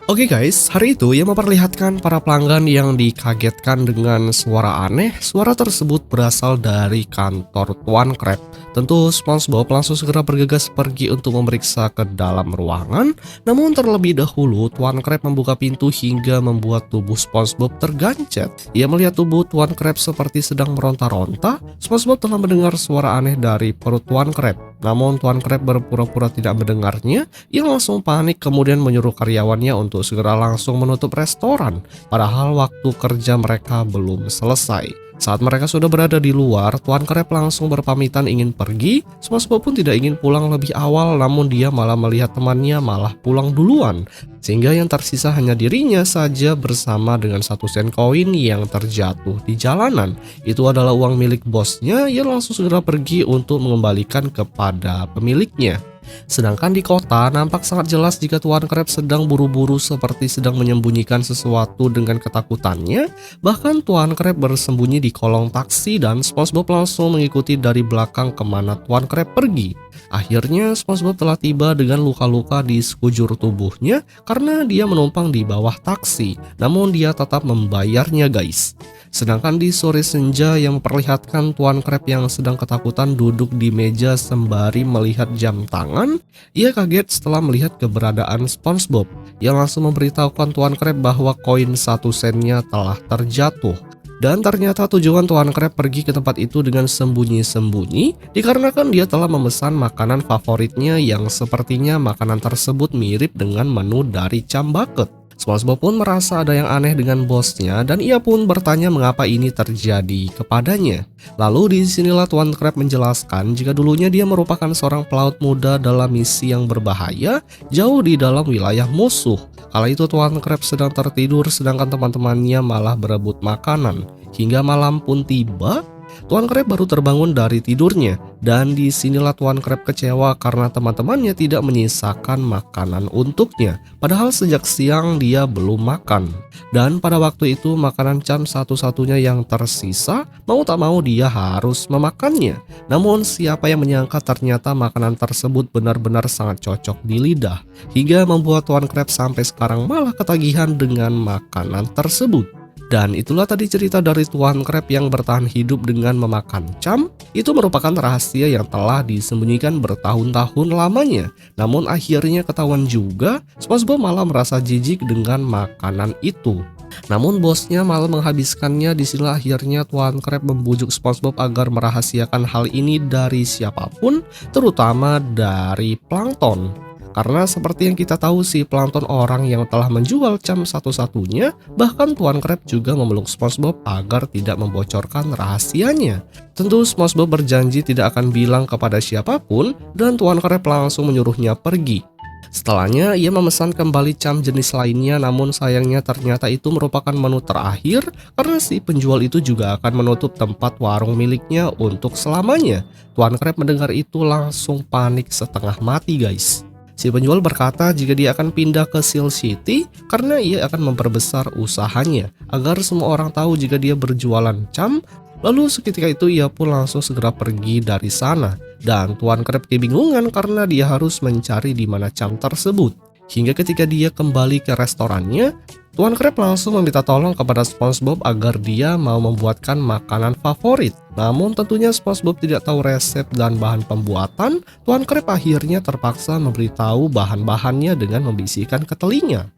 Oke guys, hari itu ia memperlihatkan para pelanggan yang dikagetkan dengan suara aneh. Suara tersebut berasal dari kantor Tuan Crab. Tentu SpongeBob langsung segera bergegas pergi untuk memeriksa ke dalam ruangan. Namun terlebih dahulu Tuan Crab membuka pintu hingga membuat tubuh SpongeBob tergancet. Ia melihat tubuh Tuan Crab seperti sedang meronta-ronta. SpongeBob telah mendengar suara aneh dari perut Tuan Crab. Namun Tuan Crab berpura-pura tidak mendengarnya. Ia langsung panik kemudian menyuruh karyawannya untuk segera langsung menutup restoran. Padahal waktu kerja mereka belum selesai. Saat mereka sudah berada di luar, Tuan Crab langsung berpamitan ingin pergi. SpongeBob pun tidak ingin pulang lebih awal, namun dia malah melihat temannya malah pulang duluan. Sehingga yang tersisa hanya dirinya saja bersama dengan 1 sen koin yang terjatuh di jalanan. Itu adalah uang milik bosnya. Ia langsung segera pergi untuk mengembalikan kepada pemiliknya. Sedangkan di kota nampak sangat jelas jika Tuan Crab sedang buru-buru seperti sedang menyembunyikan sesuatu dengan ketakutannya. Bahkan Tuan Crab bersembunyi di kolong taksi dan SpongeBob langsung mengikuti dari belakang kemana Tuan Crab pergi. Akhirnya SpongeBob telah tiba dengan luka-luka di sekujur tubuhnya karena dia menumpang di bawah taksi. Namun dia tetap membayarnya guys. Sedangkan di sore senja yang memperlihatkan Tuan Crab yang sedang ketakutan duduk di meja sembari melihat jam tangan. Ia kaget setelah melihat keberadaan SpongeBob. Ia langsung memberitahukan Tuan Crab bahwa koin 1 sennya telah terjatuh. Dan ternyata tujuan Tuan Crab pergi ke tempat itu dengan sembunyi-sembunyi dikarenakan dia telah memesan makanan favoritnya yang sepertinya makanan tersebut mirip dengan menu dari Chum Bucket. SpongeBob pun merasa ada yang aneh dengan bosnya dan ia pun bertanya mengapa ini terjadi kepadanya. Lalu disinilah Tuan Crab menjelaskan jika dulunya dia merupakan seorang pelaut muda dalam misi yang berbahaya jauh di dalam wilayah musuh. Kala itu Tuan Crab sedang tertidur sedangkan teman-temannya malah berebut makanan. Hingga malam pun tiba, Tuan Crab baru terbangun dari tidurnya dan disinilah Tuan Crab kecewa karena teman-temannya tidak menyisakan makanan untuknya. Padahal sejak siang dia belum makan. Dan pada waktu itu makanan Chum satu-satunya yang tersisa, mau tak mau dia harus memakannya. Namun siapa yang menyangka ternyata makanan tersebut benar-benar sangat cocok di lidah. Hingga membuat Tuan Crab sampai sekarang malah ketagihan dengan makanan tersebut. Dan itulah tadi cerita dari Tuan Crab yang bertahan hidup dengan memakan Chum. Itu merupakan rahasia yang telah disembunyikan bertahun-tahun lamanya. Namun akhirnya ketahuan juga, SpongeBob malah merasa jijik dengan makanan itu. Namun bosnya malah menghabiskannya. Disinilah akhirnya Tuan Crab membujuk SpongeBob agar merahasiakan hal ini dari siapapun, terutama dari Plankton. Karena seperti yang kita tahu si Plankton orang yang telah menjual Chum satu-satunya. Bahkan Tuan Crab juga memeluk SpongeBob agar tidak membocorkan rahasianya. Tentu SpongeBob berjanji tidak akan bilang kepada siapapun dan Tuan Crab langsung menyuruhnya pergi. Setelahnya ia memesan kembali Chum jenis lainnya, namun sayangnya ternyata itu merupakan menu terakhir karena si penjual itu juga akan menutup tempat warung miliknya untuk selamanya. Tuan Crab mendengar itu langsung panik setengah mati guys. Si penjual berkata jika dia akan pindah ke Seal City karena ia akan memperbesar usahanya agar semua orang tahu jika dia berjualan Chum. Lalu seketika itu ia pun langsung segera pergi dari sana. Dan Tuan Crab kebingungan karena dia harus mencari di mana Chum tersebut. Hingga ketika dia kembali ke restorannya, Tuan Crab langsung meminta tolong kepada SpongeBob agar dia mau membuatkan makanan favorit. Namun tentunya SpongeBob tidak tahu resep dan bahan pembuatan. Tuan Crab akhirnya terpaksa memberitahu bahan-bahannya dengan membisikkan ke telinga.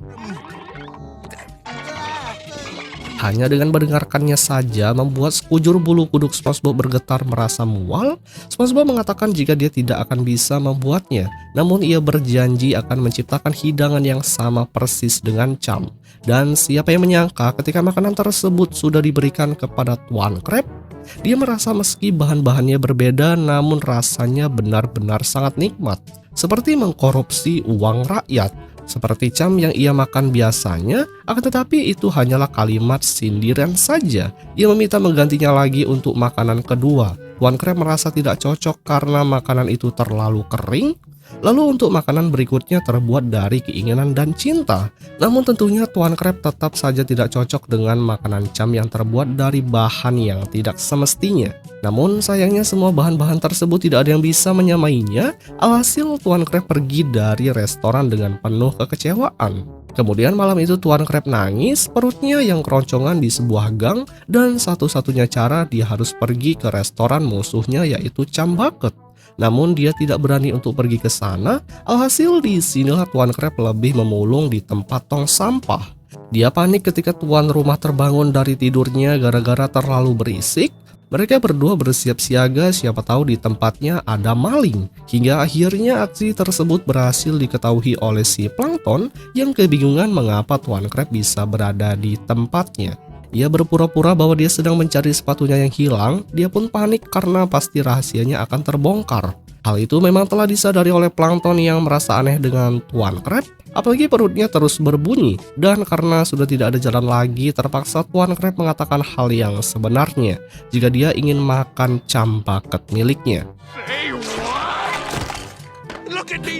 Hanya dengan mendengarkannya saja membuat sekujur bulu kuduk SpongeBob bergetar merasa mual. SpongeBob mengatakan jika dia tidak akan bisa membuatnya, namun ia berjanji akan menciptakan hidangan yang sama persis dengan Chum. Dan siapa yang menyangka ketika makanan tersebut sudah diberikan kepada Tuan Crab, dia merasa meski bahan-bahannya berbeda namun rasanya benar-benar sangat nikmat. Seperti mengkorupsi uang rakyat. Seperti Chum yang ia makan biasanya, akan tetapi itu hanyalah kalimat sindiran saja. Ia meminta menggantinya lagi untuk makanan kedua. Tuan Crab merasa tidak cocok karena makanan itu terlalu kering. Lalu untuk makanan berikutnya terbuat dari keinginan dan cinta. Namun tentunya Tuan Crab tetap saja tidak cocok dengan makanan Chum yang terbuat dari bahan yang tidak semestinya. Namun sayangnya semua bahan-bahan tersebut tidak ada yang bisa menyamainya. Alhasil Tuan Crab pergi dari restoran dengan penuh kekecewaan. Kemudian malam itu Tuan Crab nangis, perutnya yang keroncongan di sebuah gang, dan satu-satunya cara dia harus pergi ke restoran musuhnya yaitu Chum Bucket. Namun dia tidak berani untuk pergi ke sana, alhasil disinilah Tuan Crab lebih memulung di tempat tong sampah. Dia panik ketika tuan rumah terbangun dari tidurnya gara-gara terlalu berisik. Mereka berdua bersiap siaga, siapa tahu di tempatnya ada maling. Hingga akhirnya aksi tersebut berhasil diketahui oleh si Plankton yang kebingungan mengapa Tuan Crab bisa berada di tempatnya. Ia berpura-pura bahwa dia sedang mencari sepatunya yang hilang. Dia pun panik karena pasti rahasianya akan terbongkar. Hal itu memang telah disadari oleh Plankton yang merasa aneh dengan Tuan Crab. Apalagi perutnya terus berbunyi, dan karena sudah tidak ada jalan lagi, terpaksa Tuan Crab mengatakan hal yang sebenarnya jika dia ingin makan Chum Bucket miliknya.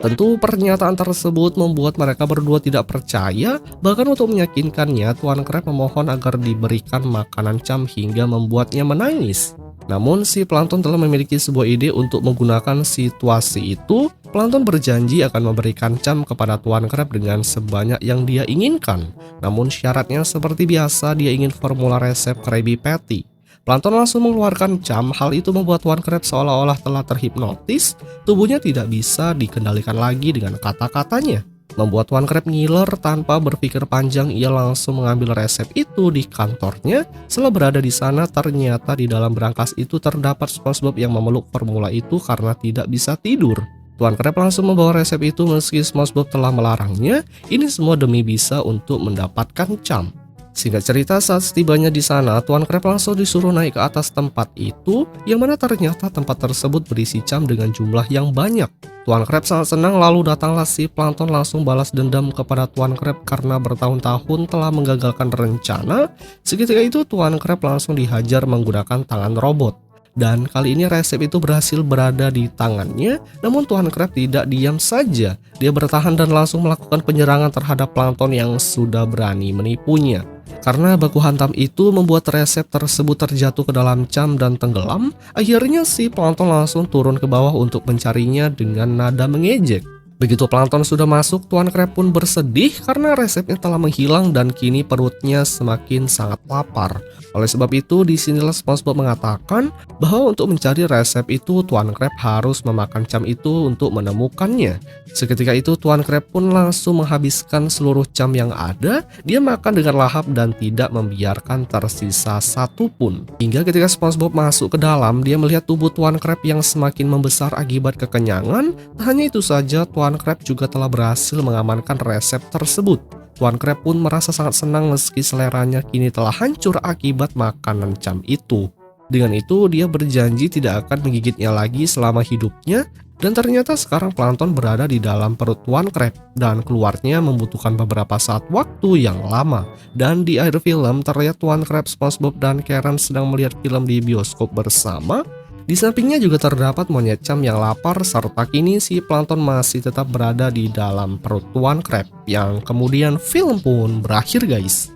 Tentu pernyataan tersebut membuat mereka berdua tidak percaya, bahkan untuk meyakinkannya Tuan Crab memohon agar diberikan makanan Chum hingga membuatnya menangis. Namun si Plankton telah memiliki sebuah ide untuk menggunakan situasi itu. Plankton berjanji akan memberikan Chum kepada Tuan Crab dengan sebanyak yang dia inginkan. Namun syaratnya seperti biasa, dia ingin formula resep Krabby Patty. Plankton langsung mengeluarkan Chum. Hal itu membuat Tuan Crab seolah-olah telah terhipnotis. Tubuhnya tidak bisa dikendalikan lagi dengan kata-katanya. Membuat Tuan Crab ngiler tanpa berpikir panjang, ia langsung mengambil resep itu di kantornya. Setelah berada di sana, ternyata di dalam berangkas itu terdapat SpongeBob yang memeluk formula itu karena tidak bisa tidur. Tuan Crab langsung membawa resep itu meski SpongeBob telah melarangnya. Ini semua demi bisa untuk mendapatkan Chum. Singkat cerita, saat setibanya di sana, Tuan Crab langsung disuruh naik ke atas tempat itu, yang mana ternyata tempat tersebut berisi Chum dengan jumlah yang banyak. Tuan Crab sangat senang, lalu datanglah si Plankton langsung balas dendam kepada Tuan Crab karena bertahun-tahun telah menggagalkan rencana. Seketika itu Tuan Crab langsung dihajar menggunakan tangan robot. Dan kali ini resep itu berhasil berada di tangannya. Namun Tuan Crab tidak diam saja. Dia bertahan dan langsung melakukan penyerangan terhadap Plankton yang sudah berani menipunya. Karena baku hantam itu membuat resep tersebut terjatuh ke dalam Chum dan tenggelam. Akhirnya si Plankton langsung turun ke bawah untuk mencarinya dengan nada mengejek. Begitu Plankton sudah masuk, Tuan Crab pun bersedih karena resepnya telah menghilang dan kini perutnya semakin sangat lapar. Oleh sebab itu, disinilah SpongeBob mengatakan bahwa untuk mencari resep itu, Tuan Crab harus memakan Chum itu untuk menemukannya. Seketika itu, Tuan Crab pun langsung menghabiskan seluruh Chum yang ada. Dia makan dengan lahap dan tidak membiarkan tersisa satupun. Hingga ketika SpongeBob masuk ke dalam, dia melihat tubuh Tuan Crab yang semakin membesar akibat kekenyangan. Tak hanya itu saja, Tuan Crab juga telah berhasil mengamankan resep tersebut. Tuan Crab pun merasa sangat senang meski seleranya kini telah hancur akibat makanan Chum itu. Dengan itu, dia berjanji tidak akan menggigitnya lagi selama hidupnya. Dan ternyata sekarang Plankton berada di dalam perut Tuan Crab dan keluarnya membutuhkan beberapa saat waktu yang lama. Dan di akhir film terlihat Tuan Crab, SpongeBob, dan Karen sedang melihat film di bioskop bersama. Di sampingnya juga terdapat monyet Chum yang lapar, serta kini si Plankton masih tetap berada di dalam perut Tuan Crab, yang kemudian film pun berakhir guys.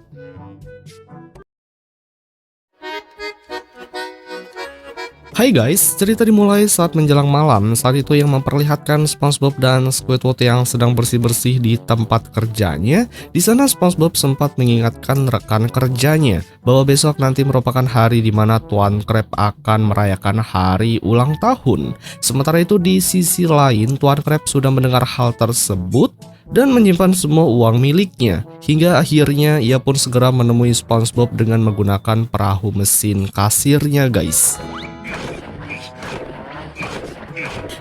Hai guys, cerita dimulai saat menjelang malam. Saat itu yang memperlihatkan SpongeBob dan Squidward yang sedang bersih-bersih di tempat kerjanya. Di sana SpongeBob sempat mengingatkan rekan kerjanya bahwa besok nanti merupakan hari di mana Tuan Crab akan merayakan hari ulang tahun. Sementara itu di sisi lain, Tuan Crab sudah mendengar hal tersebut dan menyimpan semua uang miliknya. Hingga akhirnya ia pun segera menemui SpongeBob dengan menggunakan perahu mesin kasirnya guys.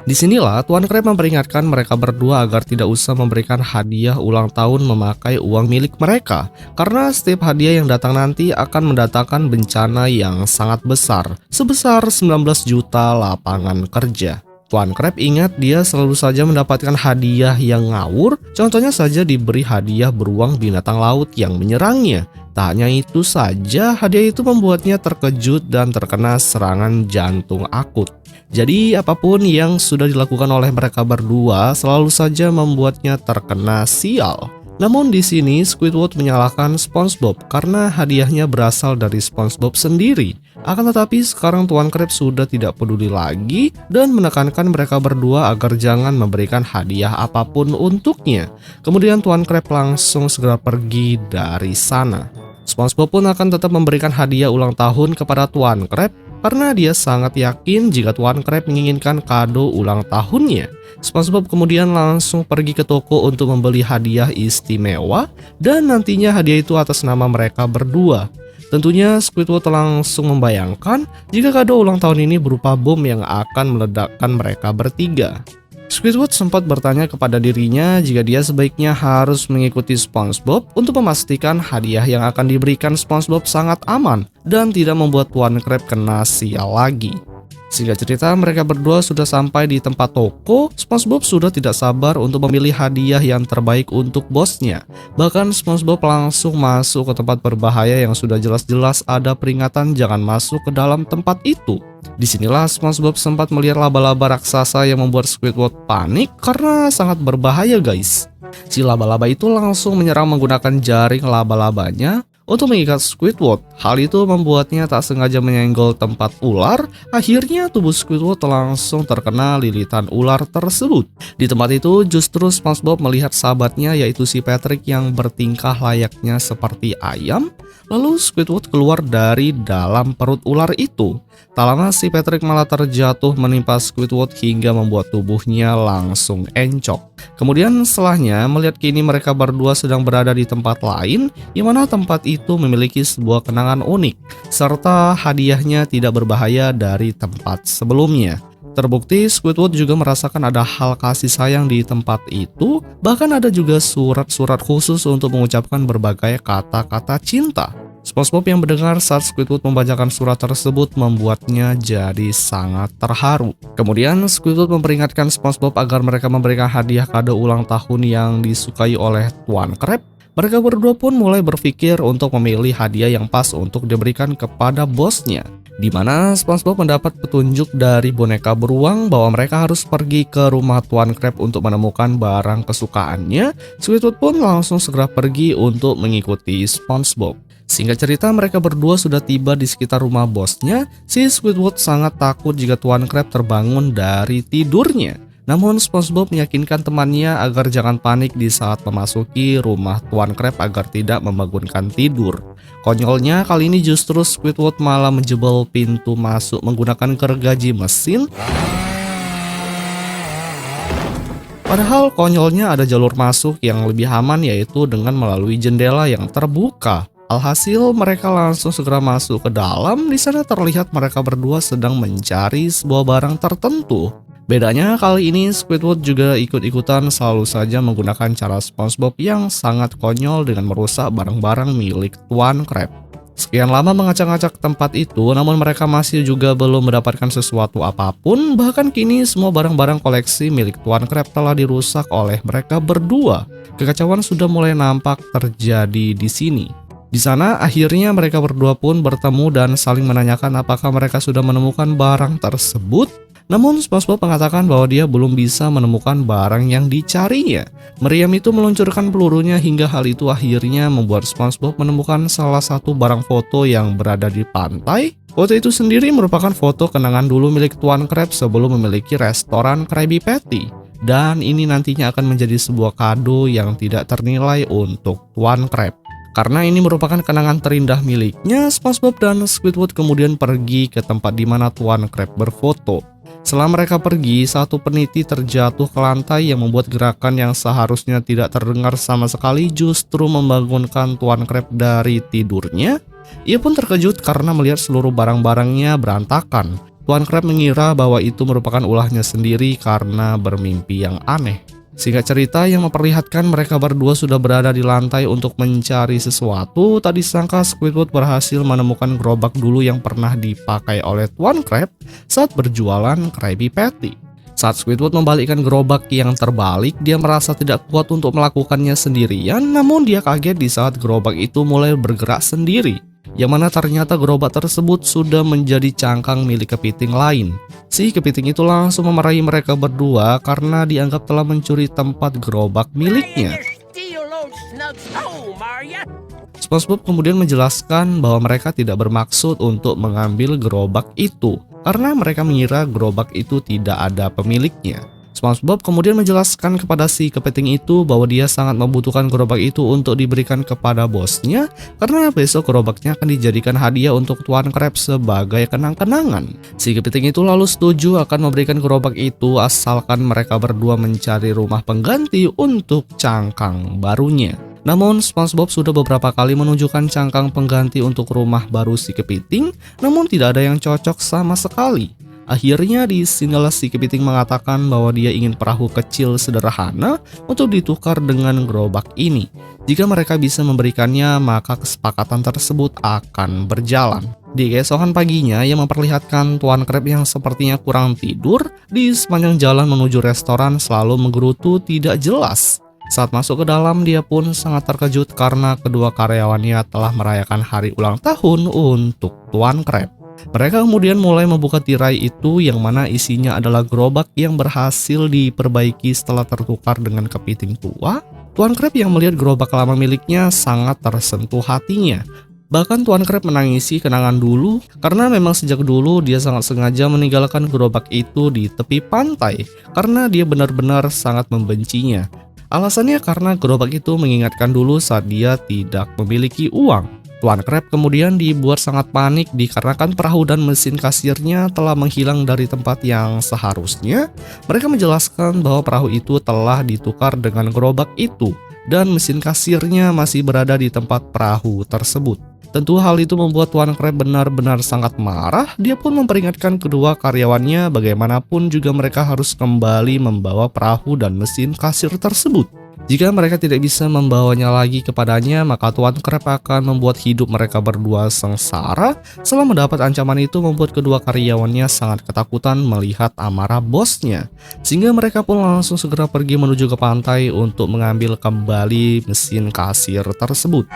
Disinilah Tuan Crab memperingatkan mereka berdua agar tidak usah memberikan hadiah ulang tahun memakai uang milik mereka, karena setiap hadiah yang datang nanti akan mendatangkan bencana yang sangat besar, sebesar 19 juta lapangan kerja. Tuan Crab ingat dia selalu saja mendapatkan hadiah yang ngawur, contohnya saja diberi hadiah beruang binatang laut yang menyerangnya. Tak hanya itu saja, hadiah itu membuatnya terkejut dan terkena serangan jantung akut. Jadi apapun yang sudah dilakukan oleh mereka berdua selalu saja membuatnya terkena sial. Namun di sini Squidward menyalahkan SpongeBob karena hadiahnya berasal dari SpongeBob sendiri. Akan tetapi sekarang Tuan Krabs sudah tidak peduli lagi dan menekankan mereka berdua agar jangan memberikan hadiah apapun untuknya. Kemudian Tuan Krabs langsung segera pergi dari sana. SpongeBob pun akan tetap memberikan hadiah ulang tahun kepada Tuan Krabs karena dia sangat yakin jika Tuan Krabs menginginkan kado ulang tahunnya. SpongeBob kemudian langsung pergi ke toko untuk membeli hadiah istimewa dan nantinya hadiah itu atas nama mereka berdua. Tentunya Squidward langsung membayangkan jika kado ulang tahun ini berupa bom yang akan meledakkan mereka bertiga. Squidward sempat bertanya kepada dirinya jika dia sebaiknya harus mengikuti SpongeBob untuk memastikan hadiah yang akan diberikan SpongeBob sangat aman dan tidak membuat Tuan Krabs kena sial lagi. Singkat cerita, mereka berdua sudah sampai di tempat toko. SpongeBob sudah tidak sabar untuk memilih hadiah yang terbaik untuk bosnya. Bahkan SpongeBob langsung masuk ke tempat berbahaya yang sudah jelas-jelas ada peringatan jangan masuk ke dalam tempat itu. Disinilah SpongeBob sempat melihat laba-laba raksasa yang membuat Squidward panik karena sangat berbahaya guys. Si laba-laba itu langsung menyerang menggunakan jaring laba-labanya untuk mengikat Squidward. Hal itu membuatnya tak sengaja menyenggol tempat ular. Akhirnya tubuh Squidward langsung terkena lilitan ular tersebut. Di tempat itu justru SpongeBob melihat sahabatnya yaitu si Patrick yang bertingkah layaknya seperti ayam. Lalu Squidward keluar dari dalam perut ular itu. Tak lama si Patrick malah terjatuh menimpa Squidward hingga membuat tubuhnya langsung encok. Kemudian setelahnya melihat kini mereka berdua sedang berada di tempat lain, di mana tempat itu memiliki sebuah kenangan unik, serta hadiahnya tidak berbahaya dari tempat sebelumnya. Terbukti Squidward juga merasakan ada hal kasih sayang di tempat itu, bahkan ada juga surat-surat khusus untuk mengucapkan berbagai kata-kata cinta. SpongeBob yang mendengar saat Squidward membacakan surat tersebut membuatnya jadi sangat terharu. Kemudian Squidward memperingatkan SpongeBob agar mereka memberikan hadiah kado ulang tahun yang disukai oleh Tuan Krabs. Mereka berdua pun mulai berpikir untuk memilih hadiah yang pas untuk diberikan kepada bosnya. Di mana SpongeBob mendapat petunjuk dari boneka beruang bahwa mereka harus pergi ke rumah Tuan Krabs untuk menemukan barang kesukaannya. Squidward pun langsung segera pergi untuk mengikuti SpongeBob. Singkat cerita, mereka berdua sudah tiba di sekitar rumah bosnya. Si Squidward sangat takut jika Tuan Krabs terbangun dari tidurnya. Namun SpongeBob meyakinkan temannya agar jangan panik di saat memasuki rumah Tuan Krabs agar tidak membangunkan tidur. Konyolnya kali ini justru Squidward malah menjebol pintu masuk menggunakan gergaji mesin. Padahal konyolnya ada jalur masuk yang lebih aman yaitu dengan melalui jendela yang terbuka. Alhasil mereka langsung segera masuk ke dalam. Di sana terlihat mereka berdua sedang mencari sebuah barang tertentu. Bedanya kali ini Squidward juga ikut-ikutan selalu saja menggunakan cara SpongeBob yang sangat konyol dengan merusak barang-barang milik Tuan Krabs. Sekian lama mengacak-acak tempat itu, namun mereka masih juga belum mendapatkan sesuatu apapun. Bahkan kini semua barang-barang koleksi milik Tuan Krabs telah dirusak oleh mereka berdua. Kekacauan sudah mulai nampak terjadi di sini. Di sana akhirnya mereka berdua pun bertemu dan saling menanyakan apakah mereka sudah menemukan barang tersebut. Namun SpongeBob mengatakan bahwa dia belum bisa menemukan barang yang dicarinya. Meriam itu meluncurkan pelurunya hingga hal itu akhirnya membuat SpongeBob menemukan salah satu barang foto yang berada di pantai. Foto itu sendiri merupakan foto kenangan dulu milik Tuan Krabs sebelum memiliki restoran Krabby Patty. Dan ini nantinya akan menjadi sebuah kado yang tidak ternilai untuk Tuan Krabs. Karena ini merupakan kenangan terindah miliknya, SpongeBob dan Squidward kemudian pergi ke tempat di mana Tuan Krabs berfoto. Setelah mereka pergi, satu peniti terjatuh ke lantai yang membuat gerakan yang seharusnya tidak terdengar sama sekali justru membangunkan Tuan Krabs dari tidurnya. Ia pun terkejut karena melihat seluruh barang-barangnya berantakan. Tuan Krabs mengira bahwa itu merupakan ulahnya sendiri karena bermimpi yang aneh. Singkat cerita yang memperlihatkan mereka berdua sudah berada di lantai untuk mencari sesuatu. Tak disangka Squidward berhasil menemukan gerobak dulu yang pernah dipakai oleh Tuan Krabs saat berjualan Krabby Patty. Saat Squidward membalikkan gerobak yang terbalik, dia merasa tidak kuat untuk melakukannya sendirian. Namun dia kaget di saat gerobak itu mulai bergerak sendiri, yang mana ternyata gerobak tersebut sudah menjadi cangkang milik kepiting lain. Si kepiting itu langsung memarahi mereka berdua karena dianggap telah mencuri tempat gerobak miliknya. Let's go, Mario! SpongeBob kemudian menjelaskan bahwa mereka tidak bermaksud untuk mengambil gerobak itu karena mereka mengira gerobak itu tidak ada pemiliknya. SpongeBob kemudian menjelaskan kepada si kepiting itu bahwa dia sangat membutuhkan gerobak itu untuk diberikan kepada bosnya karena besok gerobaknya akan dijadikan hadiah untuk Tuan Krabs sebagai kenang-kenangan. Si kepiting itu lalu setuju akan memberikan gerobak itu asalkan mereka berdua mencari rumah pengganti untuk cangkang barunya. Namun SpongeBob sudah beberapa kali menunjukkan cangkang pengganti untuk rumah baru si kepiting, namun tidak ada yang cocok sama sekali. Akhirnya disinilah si kepiting mengatakan bahwa dia ingin perahu kecil sederhana untuk ditukar dengan gerobak ini. Jika mereka bisa memberikannya, maka kesepakatan tersebut akan berjalan. Di keesokan paginya, ia memperlihatkan Tuan Krab yang sepertinya kurang tidur di sepanjang jalan menuju restoran selalu menggerutu tidak jelas. Saat masuk ke dalam, dia pun sangat terkejut karena kedua karyawannya telah merayakan hari ulang tahun untuk Tuan Krab. Mereka kemudian mulai membuka tirai itu yang mana isinya adalah gerobak yang berhasil diperbaiki setelah tertukar dengan kepiting tua. Tuan Krab yang melihat gerobak lama miliknya sangat tersentuh hatinya. Bahkan Tuan Krab menangisi kenangan dulu karena memang sejak dulu dia sangat sengaja meninggalkan gerobak itu di tepi pantai karena dia benar-benar sangat membencinya. Alasannya karena gerobak itu mengingatkan dulu saat dia tidak memiliki uang. Tuan Krab kemudian dibuat sangat panik dikarenakan perahu dan mesin kasirnya telah menghilang dari tempat yang seharusnya. Mereka menjelaskan bahwa perahu itu telah ditukar dengan gerobak itu dan mesin kasirnya masih berada di tempat perahu tersebut. Tentu hal itu membuat Tuan Krab benar-benar sangat marah. Dia pun memperingatkan kedua karyawannya bagaimanapun juga mereka harus kembali membawa perahu dan mesin kasir tersebut. Jika mereka tidak bisa membawanya lagi kepadanya, maka Tuan Krab akan membuat hidup mereka berdua sengsara. Setelah mendapat ancaman itu membuat kedua karyawannya sangat ketakutan melihat amarah bosnya. Sehingga mereka pun langsung segera pergi menuju ke pantai untuk mengambil kembali mesin kasir tersebut.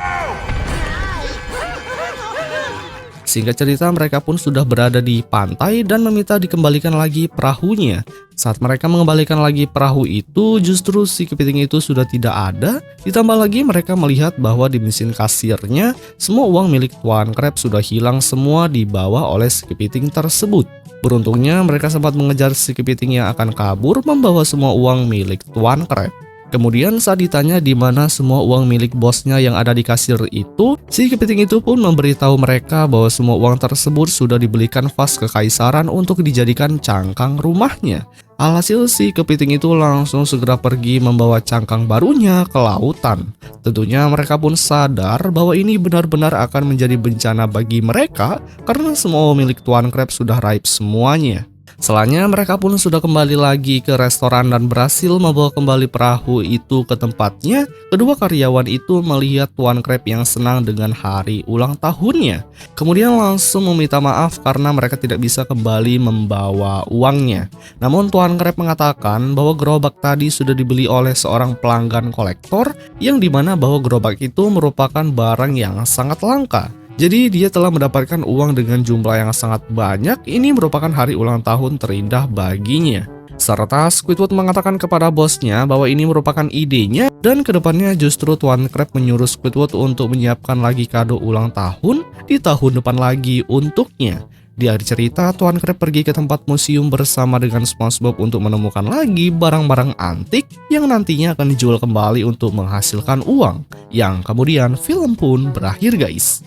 Singkat cerita, mereka pun sudah berada di pantai dan meminta dikembalikan lagi perahunya. Saat mereka mengembalikan lagi perahu itu, justru si kepiting itu sudah tidak ada. Ditambah lagi mereka melihat bahwa di mesin kasirnya, semua uang milik Tuan Krab sudah hilang semua dibawa oleh si kepiting tersebut. Beruntungnya mereka sempat mengejar si kepiting yang akan kabur membawa semua uang milik Tuan Krab. Kemudian saat ditanya di mana semua uang milik bosnya yang ada di kasir itu, si kepiting itu pun memberitahu mereka bahwa semua uang tersebut sudah dibelikan vas kekaisaran untuk dijadikan cangkang rumahnya. Alhasil si kepiting itu langsung segera pergi membawa cangkang barunya ke lautan. Tentunya mereka pun sadar bahwa ini benar-benar akan menjadi bencana bagi mereka karena semua uang milik Tuan Krab sudah raib semuanya. Setelahnya mereka pun sudah kembali lagi ke restoran dan berhasil membawa kembali perahu itu ke tempatnya. Kedua karyawan itu melihat Tuan Krab yang senang dengan hari ulang tahunnya. Kemudian langsung meminta maaf karena mereka tidak bisa kembali membawa uangnya. Namun Tuan Krab mengatakan bahwa gerobak tadi sudah dibeli oleh seorang pelanggan kolektor yang dimana bahwa gerobak itu merupakan barang yang sangat langka. Jadi dia telah mendapatkan uang dengan jumlah yang sangat banyak. Ini merupakan hari ulang tahun terindah baginya. Serta Squidward mengatakan kepada bosnya bahwa ini merupakan idenya dan kedepannya justru Tuan Krab menyuruh Squidward untuk menyiapkan lagi kado ulang tahun di tahun depan lagi untuknya. Di akhir cerita, Tuan Krab pergi ke tempat museum bersama dengan SpongeBob untuk menemukan lagi barang-barang antik yang nantinya akan dijual kembali untuk menghasilkan uang. Yang kemudian film pun berakhir guys.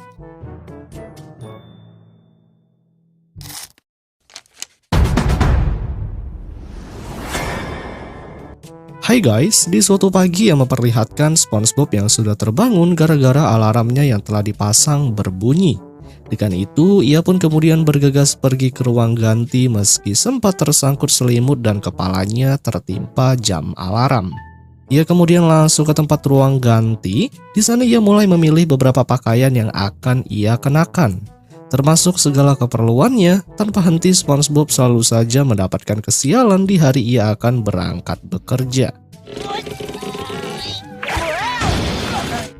Hai guys, di suatu pagi yang memperlihatkan SpongeBob yang sudah terbangun gara-gara alarmnya yang telah dipasang berbunyi. Dengan itu, ia pun kemudian bergegas pergi ke ruang ganti meski sempat tersangkut selimut dan kepalanya tertimpa jam alarm. Ia kemudian langsung ke tempat ruang ganti. Di sana ia mulai memilih beberapa pakaian yang akan ia kenakan. Termasuk segala keperluannya, tanpa henti SpongeBob selalu saja mendapatkan kesialan di hari ia akan berangkat bekerja.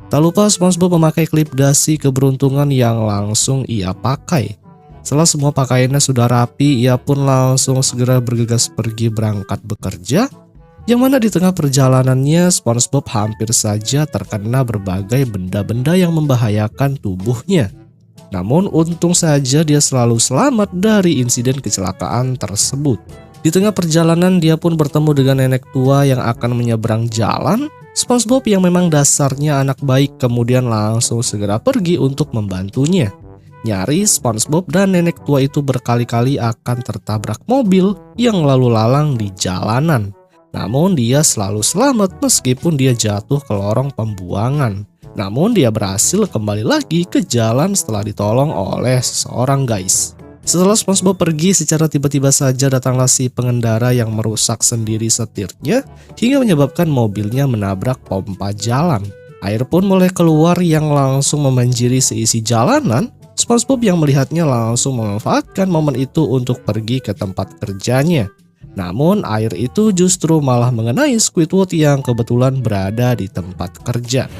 Tak lupa SpongeBob memakai klip dasi keberuntungan yang langsung ia pakai. Setelah semua pakaiannya sudah rapi, ia pun langsung segera bergegas pergi berangkat bekerja. Yang mana di tengah perjalanannya SpongeBob hampir saja terkena berbagai benda-benda yang membahayakan tubuhnya. Namun untung saja dia selalu selamat dari insiden kecelakaan tersebut. Di tengah perjalanan dia pun bertemu dengan nenek tua yang akan menyeberang jalan. SpongeBob yang memang dasarnya anak baik kemudian langsung segera pergi untuk membantunya. Nyaris SpongeBob dan nenek tua itu berkali-kali akan tertabrak mobil yang lalu lalang di jalanan. Namun dia selalu selamat meskipun dia jatuh ke lorong pembuangan. Namun dia berhasil kembali lagi ke jalan setelah ditolong oleh seseorang guys. Setelah SpongeBob pergi, secara tiba-tiba saja datanglah si pengendara yang merusak sendiri setirnya hingga menyebabkan mobilnya menabrak pompa jalan. Air pun mulai keluar yang langsung membanjiri seisi jalanan. SpongeBob yang melihatnya langsung memanfaatkan momen itu untuk pergi ke tempat kerjanya. Namun air itu justru malah mengenai Squidward yang kebetulan berada di tempat kerja.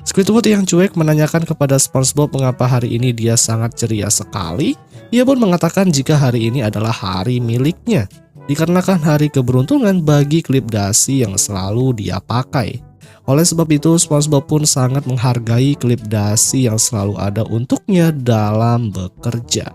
Squidward yang cuek menanyakan kepada SpongeBob mengapa hari ini dia sangat ceria sekali. Ia pun mengatakan jika hari ini adalah hari miliknya, dikarenakan hari keberuntungan bagi klip dasi yang selalu dia pakai. Oleh sebab itu SpongeBob pun sangat menghargai klip dasi yang selalu ada untuknya dalam bekerja.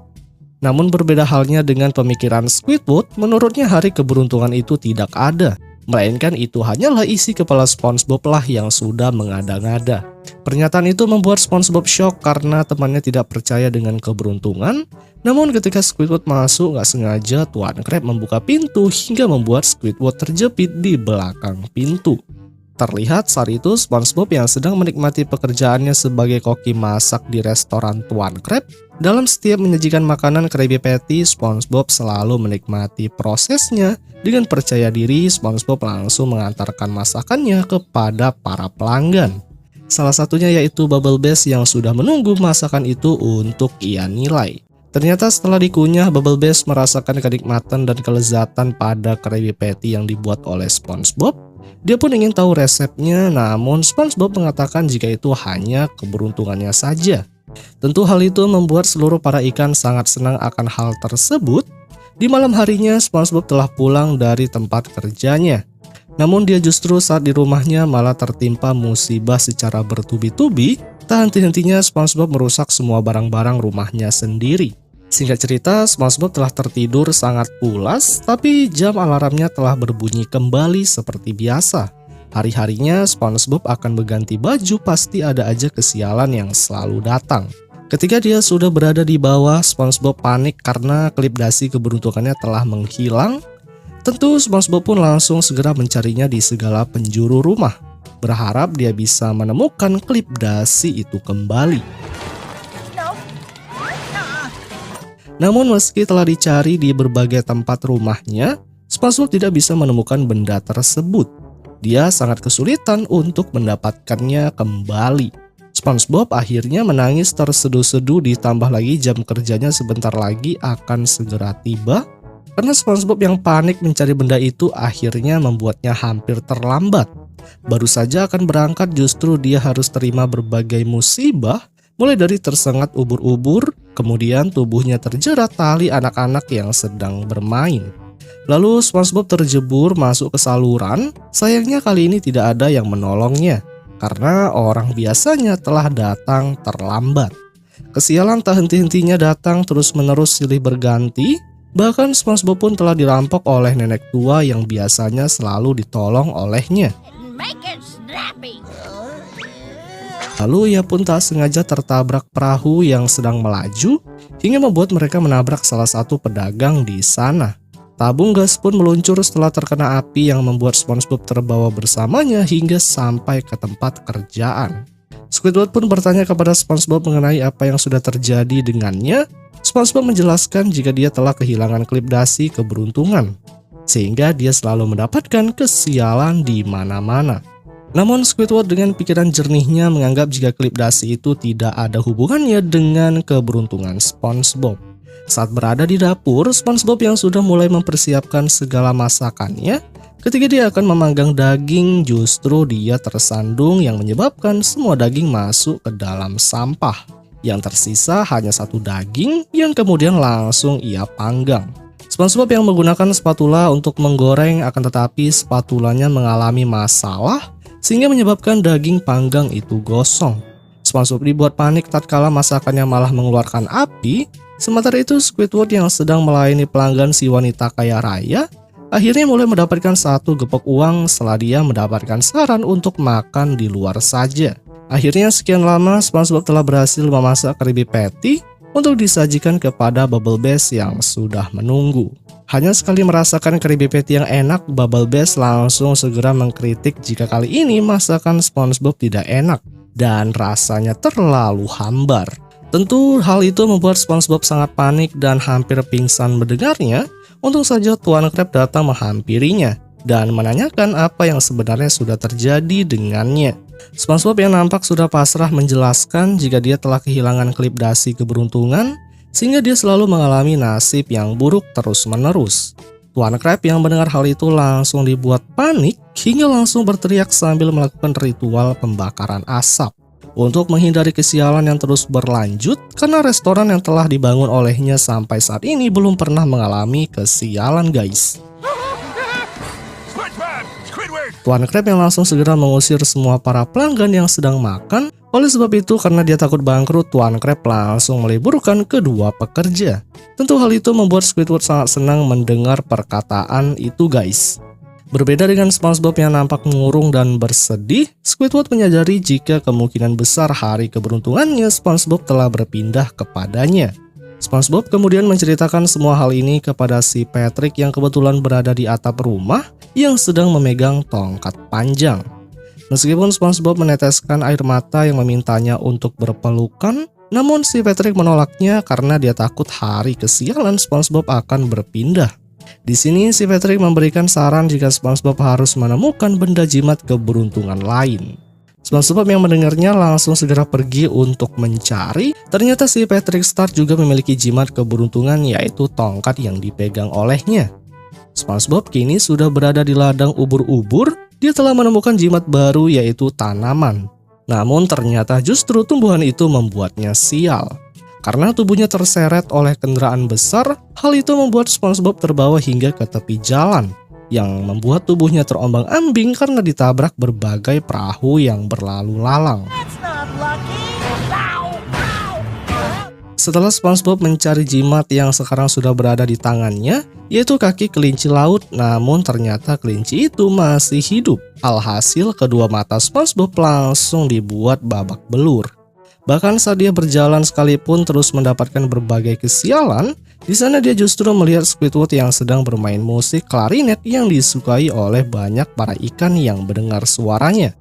Namun berbeda halnya dengan pemikiran Squidward, menurutnya hari keberuntungan itu tidak ada, melainkan itu hanyalah isi kepala SpongeBob lah yang sudah mengada-ngada. Pernyataan itu membuat SpongeBob shock karena temannya tidak percaya dengan keberuntungan. Namun ketika Squidward masuk, gak sengaja Tuan Crab membuka pintu hingga membuat Squidward terjepit di belakang pintu. Terlihat saat itu SpongeBob yang sedang menikmati pekerjaannya sebagai koki masak di restoran Tuan Crab. Dalam setiap menyajikan makanan Krabby Patty, SpongeBob selalu menikmati prosesnya. Dengan percaya diri, SpongeBob langsung mengantarkan masakannya kepada para pelanggan. Salah satunya yaitu Bubble Bass yang sudah menunggu masakan itu untuk ia nilai. Ternyata setelah dikunyah, Bubble Bass merasakan kenikmatan dan kelezatan pada Krabby Patty yang dibuat oleh SpongeBob. Dia pun ingin tahu resepnya, namun SpongeBob mengatakan jika itu hanya keberuntungannya saja. Tentu hal itu membuat seluruh para ikan sangat senang akan hal tersebut. Di malam harinya SpongeBob telah pulang dari tempat kerjanya. Namun dia justru saat di rumahnya malah tertimpa musibah secara bertubi-tubi. Tak henti-hentinya SpongeBob merusak semua barang-barang rumahnya sendiri. Singkat cerita, SpongeBob telah tertidur sangat pulas, tapi jam alarmnya telah berbunyi kembali seperti biasa. Hari-harinya SpongeBob akan berganti baju, pasti ada aja kesialan yang selalu datang. Ketika dia sudah berada di bawah, SpongeBob panik karena klip dasi keberuntungannya telah menghilang. Tentu SpongeBob pun langsung segera mencarinya di segala penjuru rumah, berharap dia bisa menemukan klip dasi itu kembali. Namun meski telah dicari di berbagai tempat rumahnya, SpongeBob tidak bisa menemukan benda tersebut. Dia sangat kesulitan untuk mendapatkannya kembali. SpongeBob akhirnya menangis terseduh-seduh, ditambah lagi jam kerjanya sebentar lagi akan segera tiba. Karena SpongeBob yang panik mencari benda itu akhirnya membuatnya hampir terlambat. Baru saja akan berangkat justru dia harus terima berbagai musibah. Mulai dari tersengat ubur-ubur, kemudian tubuhnya terjerat tali anak-anak yang sedang bermain. Lalu SpongeBob terjebur masuk ke saluran, sayangnya kali ini tidak ada yang menolongnya, karena orang biasanya telah datang terlambat. Kesialan tak henti-hentinya datang terus-menerus silih berganti, bahkan SpongeBob pun telah dirampok oleh nenek tua yang biasanya selalu ditolong olehnya. Lalu ia pun tak sengaja tertabrak perahu yang sedang melaju hingga membuat mereka menabrak salah satu pedagang di sana. Tabung gas pun meluncur setelah terkena api yang membuat SpongeBob terbawa bersamanya hingga sampai ke tempat kerjaan. Squidward pun bertanya kepada SpongeBob mengenai apa yang sudah terjadi dengannya. SpongeBob menjelaskan jika dia telah kehilangan klip dasi keberuntungan, sehingga dia selalu mendapatkan kesialan di mana-mana. Namun Squidward dengan pikiran jernihnya menganggap jika klip dasi itu tidak ada hubungannya dengan keberuntungan SpongeBob. Saat berada di dapur, SpongeBob yang sudah mulai mempersiapkan segala masakannya, ketika dia akan memanggang daging, justru dia tersandung yang menyebabkan semua daging masuk ke dalam sampah. Yang tersisa hanya satu daging yang kemudian langsung ia panggang. SpongeBob yang menggunakan spatula untuk menggoreng, akan tetapi spatulanya mengalami masalah sehingga menyebabkan daging panggang itu gosong. SpongeBob dibuat panik tatkala masakannya malah mengeluarkan api. Sementara itu Squidward yang sedang melayani pelanggan si wanita kaya raya akhirnya mulai mendapatkan satu gepok uang setelah dia mendapatkan saran untuk makan di luar saja. Akhirnya sekian lama SpongeBob telah berhasil memasak Krabby Patty untuk disajikan kepada Bubble Bass yang sudah menunggu. Hanya sekali merasakan Krabby Patty yang enak, Bubble Bass langsung segera mengkritik jika kali ini masakan SpongeBob tidak enak dan rasanya terlalu hambar. Tentu hal itu membuat SpongeBob sangat panik dan hampir pingsan mendengarnya. Untung saja Tuan Crab datang menghampirinya dan menanyakan apa yang sebenarnya sudah terjadi dengannya. SpongeBob yang nampak sudah pasrah menjelaskan jika dia telah kehilangan klip dasi keberuntungan sehingga dia selalu mengalami nasib yang buruk terus-menerus. Tuan Crab yang mendengar hal itu langsung dibuat panik hingga langsung berteriak sambil melakukan ritual pembakaran asap untuk menghindari kesialan yang terus berlanjut karena restoran yang telah dibangun olehnya sampai saat ini belum pernah mengalami kesialan, guys. Tuan Crab yang langsung segera mengusir semua para pelanggan yang sedang makan. Oleh sebab itu, karena dia takut bangkrut, Tuan Crab langsung meliburkan kedua pekerja. Tentu hal itu membuat Squidward sangat senang mendengar perkataan itu, guys. Berbeda dengan SpongeBob yang nampak murung dan bersedih, Squidward menyadari jika kemungkinan besar hari keberuntungannya SpongeBob telah berpindah kepadanya. SpongeBob kemudian menceritakan semua hal ini kepada si Patrick yang kebetulan berada di atap rumah yang sedang memegang tongkat panjang. Meskipun SpongeBob meneteskan air mata yang memintanya untuk berpelukan, namun si Patrick menolaknya karena dia takut hari kesialan SpongeBob akan berpindah. Di sini si Patrick memberikan saran jika SpongeBob harus menemukan benda jimat keberuntungan lain. SpongeBob yang mendengarnya langsung segera pergi untuk mencari. Ternyata si Patrick Star juga memiliki jimat keberuntungan, yaitu tongkat yang dipegang olehnya. SpongeBob kini sudah berada di ladang ubur-ubur. Dia telah menemukan jimat baru, yaitu tanaman. Namun ternyata justru tumbuhan itu membuatnya sial. Karena tubuhnya terseret oleh kendaraan besar, hal itu membuat SpongeBob terbawa hingga ke tepi jalan, yang membuat tubuhnya terombang-ambing karena ditabrak berbagai perahu yang berlalu lalang. Setelah SpongeBob mencari jimat yang sekarang sudah berada di tangannya, yaitu kaki kelinci laut, namun ternyata kelinci itu masih hidup. Alhasil kedua mata SpongeBob langsung dibuat babak belur. Bahkan saat dia berjalan sekalipun terus mendapatkan berbagai kesialan, di sana dia justru melihat Squidward yang sedang bermain musik klarinet yang disukai oleh banyak para ikan yang mendengar suaranya.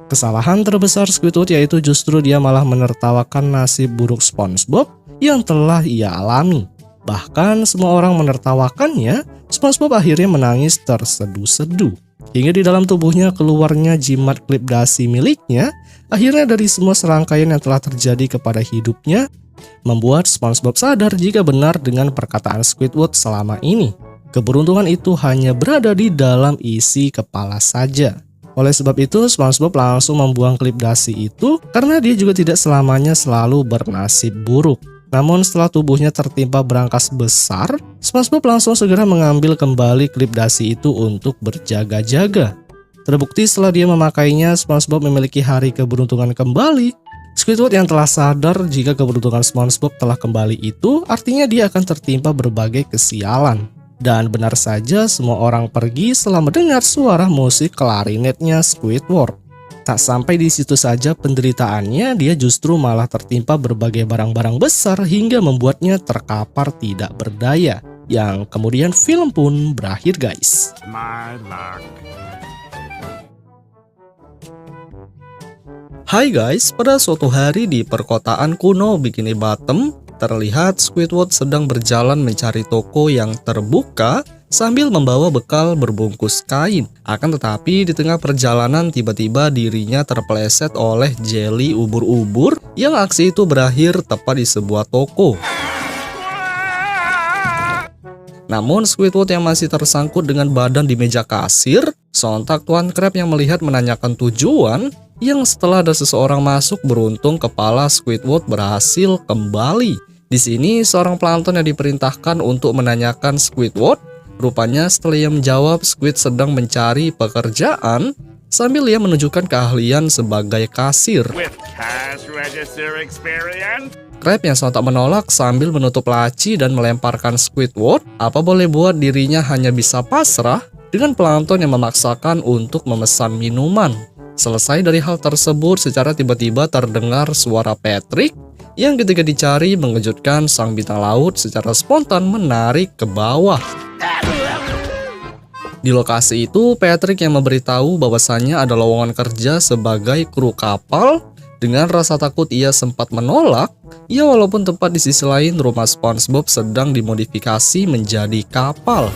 Kesalahan terbesar Squidward yaitu justru dia malah menertawakan nasib buruk SpongeBob yang telah ia alami. Bahkan semua orang menertawakannya, SpongeBob akhirnya menangis terseduh-seduh. Hingga di dalam tubuhnya keluarnya jimat klip dasi miliknya. Akhirnya dari semua serangkaian yang telah terjadi kepada hidupnya, membuat SpongeBob sadar jika benar dengan perkataan Squidward selama ini. Keberuntungan itu hanya berada di dalam isi kepala saja. Oleh sebab itu, SpongeBob langsung membuang klip dasi itu karena dia juga tidak selamanya selalu bernasib buruk. Namun setelah tubuhnya tertimpa berangkas besar, SpongeBob langsung segera mengambil kembali klip dasi itu untuk berjaga-jaga. Terbukti setelah dia memakainya, SpongeBob memiliki hari keberuntungan kembali. Squidward yang telah sadar jika keberuntungan SpongeBob telah kembali itu artinya dia akan tertimpa berbagai kesialan. Dan benar saja semua orang pergi setelah mendengar suara musik klarinetnya Squidward. Tak sampai di situ saja penderitaannya, dia justru malah tertimpa berbagai barang-barang besar hingga membuatnya terkapar tidak berdaya. Yang kemudian film pun berakhir, guys. My luck. Hai guys, pada suatu hari di perkotaan kuno Bikini Bottom, terlihat Squidward sedang berjalan mencari toko yang terbuka sambil membawa bekal berbungkus kain. Akan tetapi di tengah perjalanan tiba-tiba dirinya terpeleset oleh jelly ubur-ubur yang aksi itu berakhir tepat di sebuah toko. Namun Squidward yang masih tersangkut dengan badan di meja kasir, sontak Tuan Crab yang melihat menanyakan tujuan, yang setelah ada seseorang masuk beruntung kepala Squidward berhasil kembali. Di sini seorang plankton yang diperintahkan untuk menanyakan Squidward, rupanya setelah ia menjawab, Squid sedang mencari pekerjaan sambil ia menunjukkan keahlian sebagai kasir. With cash register experience? Crab yang sontak menolak sambil menutup laci dan melemparkan Squidward. Apa boleh buat, dirinya hanya bisa pasrah dengan plankton yang memaksakan untuk memesan minuman. Selesai dari hal tersebut, secara tiba-tiba terdengar suara Patrick yang ketika dicari mengejutkan sang bintang laut secara spontan menarik ke bawah. Di lokasi itu, Patrick yang memberitahu bahwasannya ada lowongan kerja sebagai kru kapal. Dengan rasa takut ia sempat menolak, ya walaupun tempat di sisi lain rumah SpongeBob sedang dimodifikasi menjadi kapal.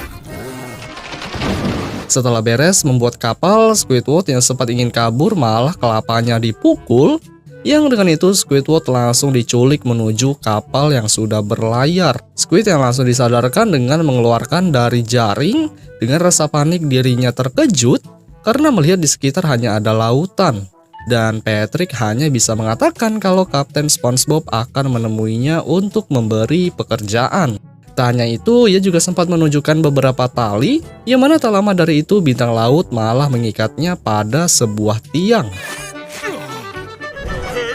Setelah beres membuat kapal, Squidward yang sempat ingin kabur malah kelapanya dipukul. Yang dengan itu Squidward langsung diculik menuju kapal yang sudah berlayar. Squid yang langsung disadarkan dengan mengeluarkan dari jaring. Dengan rasa panik dirinya terkejut karena melihat di sekitar hanya ada lautan. Dan Patrick hanya bisa mengatakan kalau Kapten SpongeBob akan menemuinya untuk memberi pekerjaan. Tak hanya itu, ia juga sempat menunjukkan beberapa tali, yang mana tak lama dari itu bintang laut malah mengikatnya pada sebuah tiang.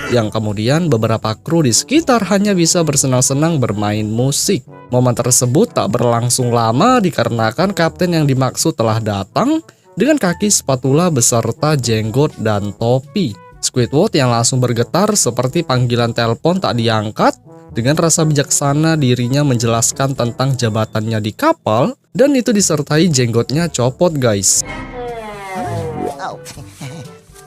Yang kemudian beberapa kru di sekitar hanya bisa bersenang-senang bermain musik. Momen tersebut tak berlangsung lama dikarenakan kapten yang dimaksud telah datang dengan kaki spatula beserta jenggot dan topi. Squidward yang langsung bergetar seperti panggilan telepon tak diangkat. Dengan rasa bijaksana dirinya menjelaskan tentang jabatannya di kapal dan itu disertai jenggotnya copot, guys.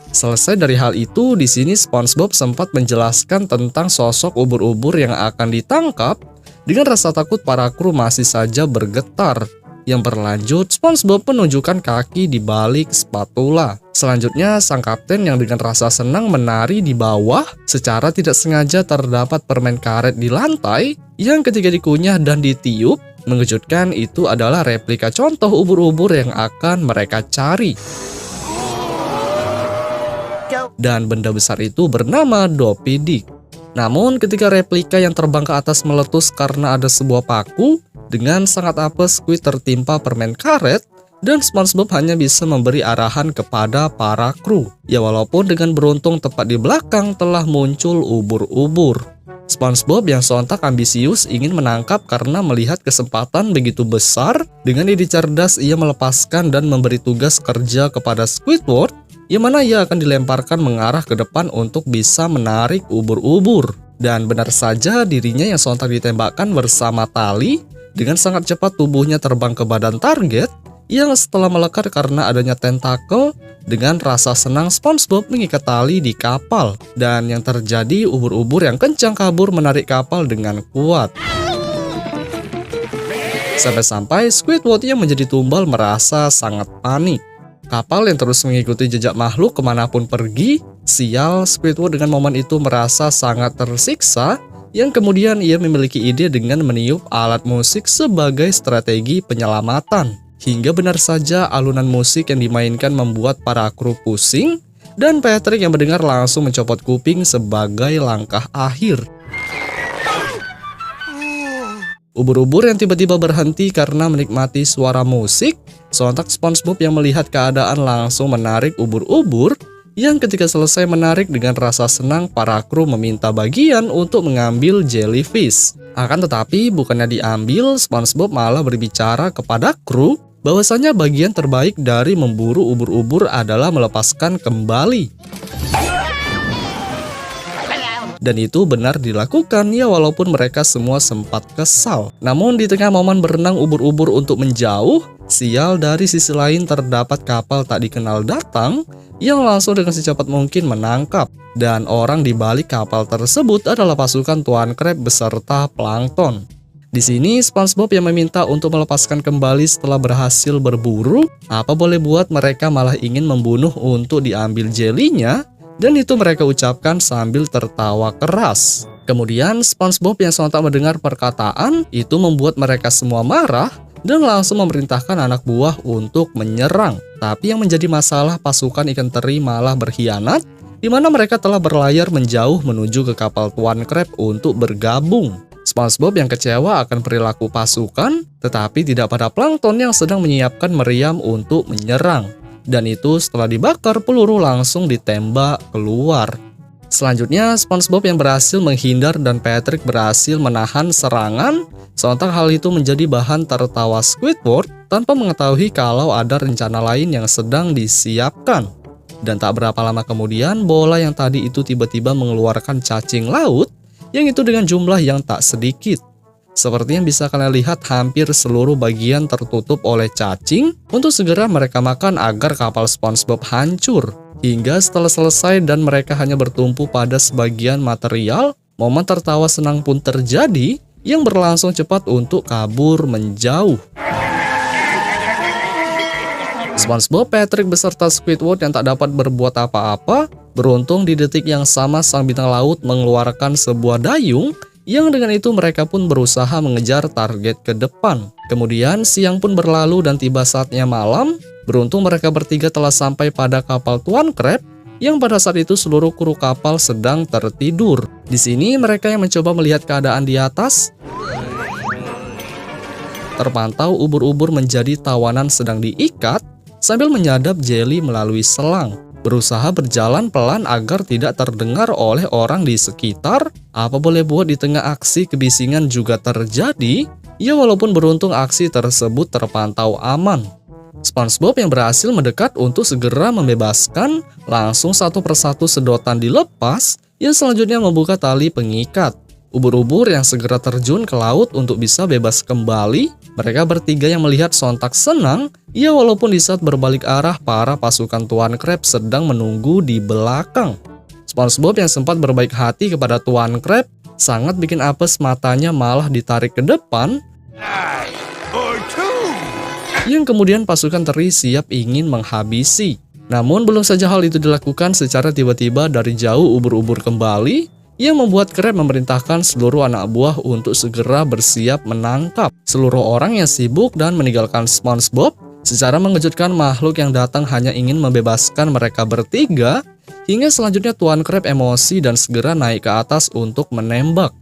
Selesai dari hal itu, di sini SpongeBob sempat menjelaskan tentang sosok ubur-ubur yang akan ditangkap. Dengan rasa takut para kru masih saja bergetar. Yang berlanjut, SpongeBob menunjukkan kaki di balik spatula. Selanjutnya, sang kapten yang dengan rasa senang menari di bawah. Secara tidak sengaja terdapat permen karet di lantai yang ketika dikunyah dan ditiup, mengejutkan itu adalah replika contoh ubur-ubur yang akan mereka cari. Dan benda besar itu bernama Dopey Dick. Namun ketika replika yang terbang ke atas meletus karena ada sebuah paku, dengan sangat apes Squid tertimpa permen karet dan SpongeBob hanya bisa memberi arahan kepada para kru. Ya walaupun dengan beruntung tepat di belakang telah muncul ubur-ubur. SpongeBob yang sontak ambisius ingin menangkap karena melihat kesempatan begitu besar. Dengan ide cerdas ia melepaskan dan memberi tugas kerja kepada Squidward, yang mana ia akan dilemparkan mengarah ke depan untuk bisa menarik ubur-ubur. Dan benar saja dirinya yang sontak ditembakkan bersama tali. Dengan sangat cepat tubuhnya terbang ke badan target yang setelah melekat karena adanya tentakel. Dengan rasa senang SpongeBob mengikat tali di kapal. Dan yang terjadi ubur-ubur yang kencang kabur menarik kapal dengan kuat. Sampai-sampai Squidward yang menjadi tumbal merasa sangat panik. Kapal yang terus mengikuti jejak makhluk kemanapun pergi. Sial, Squidward dengan momen itu merasa sangat tersiksa. Yang kemudian ia memiliki ide dengan meniup alat musik sebagai strategi penyelamatan. Hingga benar saja alunan musik yang dimainkan membuat para kru pusing. Dan Patrick yang mendengar langsung mencopot kuping sebagai langkah akhir. Ubur-ubur yang tiba-tiba berhenti karena menikmati suara musik. Sontak SpongeBob yang melihat keadaan langsung menarik ubur-ubur. Yang ketika selesai menarik dengan rasa senang para kru meminta bagian untuk mengambil jellyfish. Akan tetapi bukannya diambil, SpongeBob malah berbicara kepada kru bahwasanya bagian terbaik dari memburu ubur-ubur adalah melepaskan kembali. Dan itu benar dilakukan ya walaupun mereka semua sempat kesal. Namun di tengah momen berenang ubur-ubur untuk menjauh, sial dari sisi lain terdapat kapal tak dikenal datang yang langsung dengan secepat mungkin menangkap. Dan orang di balik kapal tersebut adalah pasukan Tuan Crab beserta plankton. Di sini SpongeBob yang meminta untuk melepaskan kembali setelah berhasil berburu. Apa boleh buat mereka malah ingin membunuh untuk diambil jelinya. Dan itu mereka ucapkan sambil tertawa keras. Kemudian SpongeBob yang sontak mendengar perkataan itu membuat mereka semua marah dan langsung memerintahkan anak buah untuk menyerang. Tapi yang menjadi masalah pasukan ikan teri malah berkhianat, di mana mereka telah berlayar menjauh menuju ke kapal Tuan Crab untuk bergabung. SpongeBob yang kecewa akan perilaku pasukan, tetapi tidak pada plankton yang sedang menyiapkan meriam untuk menyerang. Dan itu setelah dibakar, peluru langsung ditembak keluar. Selanjutnya, SpongeBob yang berhasil menghindar dan Patrick berhasil menahan serangan. Sontak hal itu menjadi bahan tertawa Squidward tanpa mengetahui kalau ada rencana lain yang sedang disiapkan. Dan tak berapa lama kemudian, bola yang tadi itu tiba-tiba mengeluarkan cacing laut, yang itu dengan jumlah yang tak sedikit. Seperti yang bisa kalian lihat, hampir seluruh bagian tertutup oleh cacing untuk segera mereka makan agar kapal SpongeBob hancur. Hingga setelah selesai dan mereka hanya bertumpu pada sebagian material, momen tertawa senang pun terjadi yang berlangsung cepat untuk kabur menjauh. SpongeBob, Patrick beserta Squidward yang tak dapat berbuat apa-apa, beruntung di detik yang sama sang bintang laut mengeluarkan sebuah dayung, yang dengan itu mereka pun berusaha mengejar target ke depan. Kemudian siang pun berlalu dan tiba saatnya malam. Beruntung mereka bertiga telah sampai pada kapal Tuan Crab, yang pada saat itu seluruh kru kapal sedang tertidur. Di sini mereka yang mencoba melihat keadaan di atas, terpantau ubur-ubur menjadi tawanan sedang diikat sambil menyadap jelly melalui selang. Berusaha berjalan pelan agar tidak terdengar oleh orang di sekitar. Apa boleh buat di tengah aksi kebisingan juga terjadi. Ya walaupun beruntung aksi tersebut terpantau aman. SpongeBob yang berhasil mendekat untuk segera membebaskan, langsung satu persatu sedotan dilepas, yang selanjutnya membuka tali pengikat. Ubur-ubur yang segera terjun ke laut untuk bisa bebas kembali. Mereka bertiga yang melihat sontak senang, ya walaupun di saat berbalik arah para pasukan Tuan Crab sedang menunggu di belakang. SpongeBob yang sempat berbaik hati kepada Tuan Crab, sangat bikin apes matanya malah ditarik ke depan, yang kemudian pasukan teri siap ingin menghabisi. Namun belum saja hal itu dilakukan, secara tiba-tiba dari jauh ubur-ubur kembali, yang membuat Crab memerintahkan seluruh anak buah untuk segera bersiap menangkap seluruh orang yang sibuk dan meninggalkan SpongeBob. Secara mengejutkan, makhluk yang datang hanya ingin membebaskan mereka bertiga, hingga selanjutnya Tuan Crab emosi dan segera naik ke atas untuk menembak.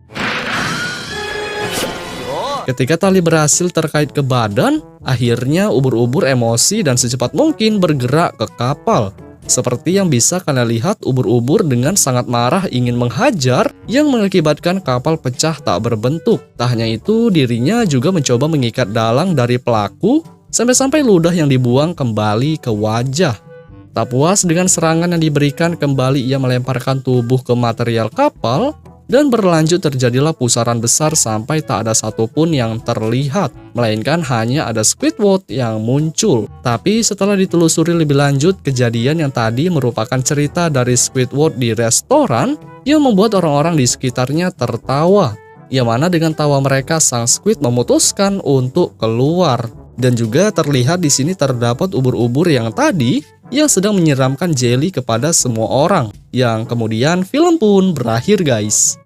Ketika tali berhasil terkait ke badan, akhirnya ubur-ubur emosi dan secepat mungkin bergerak ke kapal. Seperti yang bisa kalian lihat, ubur-ubur dengan sangat marah ingin menghajar, yang mengakibatkan kapal pecah tak berbentuk. Tak hanya itu, dirinya juga mencoba mengikat dalang dari pelaku, sampai-sampai ludah yang dibuang kembali ke wajah. Tak puas dengan serangan yang diberikan, kembali ia melemparkan tubuh ke material kapal, dan berlanjut terjadilah pusaran besar sampai tak ada satupun yang terlihat, melainkan hanya ada Squidward yang muncul. Tapi setelah ditelusuri lebih lanjut, kejadian yang tadi merupakan cerita dari Squidward di restoran yang membuat orang-orang di sekitarnya tertawa. Yang mana dengan tawa mereka, sang Squid memutuskan untuk keluar. Dan juga terlihat di sini terdapat ubur-ubur yang tadi yang sedang menyiramkan jelly kepada semua orang. Yang kemudian film pun berakhir, guys.